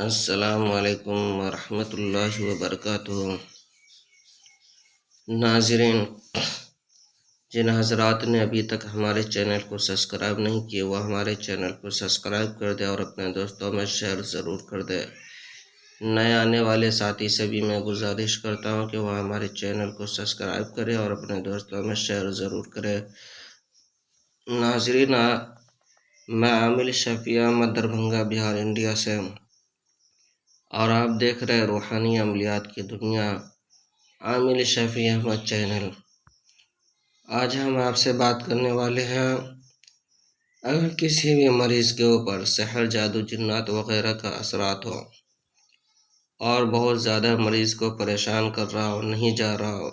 السلام علیکم ورحمۃ اللہ وبرکاتہ۔ ناظرین، جن حضرات نے ابھی تک ہمارے چینل کو سبسکرائب نہیں کیے وہ ہمارے چینل کو سبسکرائب کر دے اور اپنے دوستوں میں شیئر ضرور کر دے۔ نئے آنے والے ساتھی سے بھی میں گزارش کرتا ہوں کہ وہ ہمارے چینل کو سبسکرائب کرے اور اپنے دوستوں میں شیئر ضرور کرے۔ ناظرین، میں عامل شفیع احمد دربھنگہ بہار انڈیا سے ہوں اور آپ دیکھ رہے روحانی عملیات کی دنیا، عامل شفیع احمد چینل۔ آج ہم آپ سے بات کرنے والے ہیں، اگر کسی بھی مریض کے اوپر سحر، جادو، جنات وغیرہ کا اثرات ہو اور بہت زیادہ مریض کو پریشان کر رہا ہو، نہیں جا رہا ہو،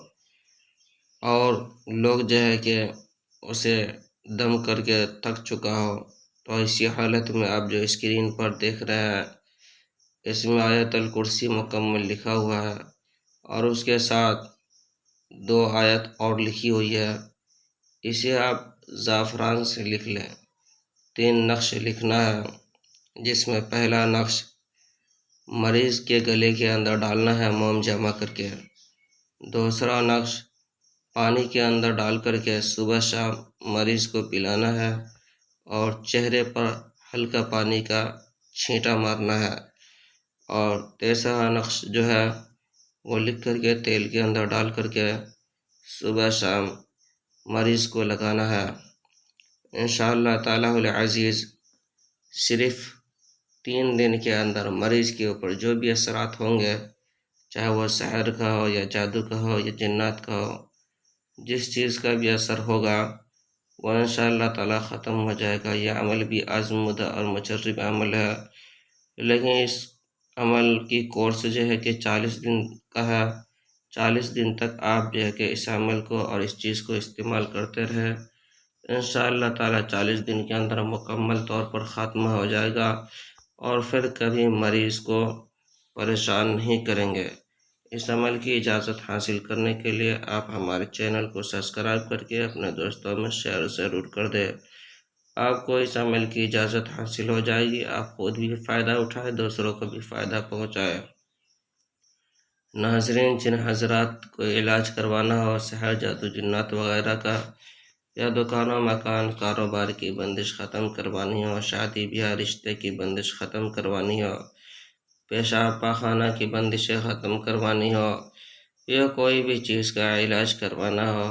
اور لوگ جو ہے کہ اسے دم کر کے تھک چکا ہو، تو ایسی حالت میں آپ جو اسکرین پر دیکھ رہے ہیں اس میں آیت الکرسی مکمل لکھا ہوا ہے اور اس کے ساتھ 2 آیت اور لکھی ہوئی ہے۔ اسے آپ زعفران سے لکھ لیں۔ 3 نقش لکھنا ہے، جس میں پہلا نقش مریض کے گلے کے اندر ڈالنا ہے موم جمع کر کے۔ دوسرا نقش پانی کے اندر ڈال کر کے صبح شام مریض کو پلانا ہے اور چہرے پر ہلکا پانی کا چھینٹا مارنا ہے۔ اور تیسرا نقش جو ہے وہ لکھ کر کے تیل کے اندر ڈال کر کے صبح شام مریض کو لگانا ہے۔ انشاءاللہ تعالی العزیز صرف 3 دن کے اندر مریض کے اوپر جو بھی اثرات ہوں گے، چاہے وہ سحر کا ہو یا جادو کا ہو یا جنات کا ہو، جس چیز کا بھی اثر ہوگا وہ انشاءاللہ تعالی ختم ہو جائے گا۔ یہ عمل بھی آزمودہ اور مجرب عمل ہے، لیکن اس عمل کی کورس جو ہے کہ 40 دن کا ہے۔ 40 دن تک آپ جو ہے کہ اس عمل کو اور اس چیز کو استعمال کرتے رہے، انشاءاللہ تعالی 40 دن کے اندر مکمل طور پر خاتمہ ہو جائے گا اور پھر کبھی مریض کو پریشان نہیں کریں گے۔ اس عمل کی اجازت حاصل کرنے کے لیے آپ ہمارے چینل کو سبسکرائب کر کے اپنے دوستوں میں شیئر ضرور کر دیں۔ آپ کو اس عمل کی اجازت حاصل ہو جائے گی، آپ خود بھی فائدہ اٹھائے، دوسروں کو بھی فائدہ پہنچائے۔ ناظرین، جن حضرات کو علاج کروانا ہو سحر، جادو، جنات وغیرہ کا، یا دکانوں، مکان، کاروبار کی بندش ختم کروانی ہو، شادی بیاہ رشتے کی بندش ختم کروانی ہو، پیشاب پاخانہ کی بندشیں ختم کروانی ہو، یا کوئی بھی چیز کا علاج کروانا ہو،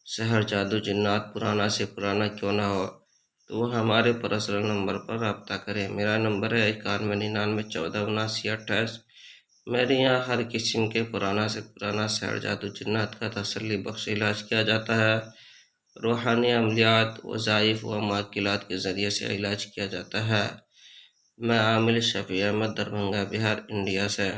سحر، جادو، جنات پرانا سے پرانا کیوں نہ ہو، تو وہ ہمارے پرسنل نمبر پر رابطہ کریں۔ میرا نمبر ہے 9199147928۔ میرے یہاں ہر قسم کے پرانا سے پرانا سحر، جادو، جنات کا تسلی بخش علاج کیا جاتا ہے۔ روحانی عملیات، وظائف و معقلات کے ذریعے سے علاج کیا جاتا ہے۔ میں عامل شفیع احمد دربھنگہ بہار انڈیا سے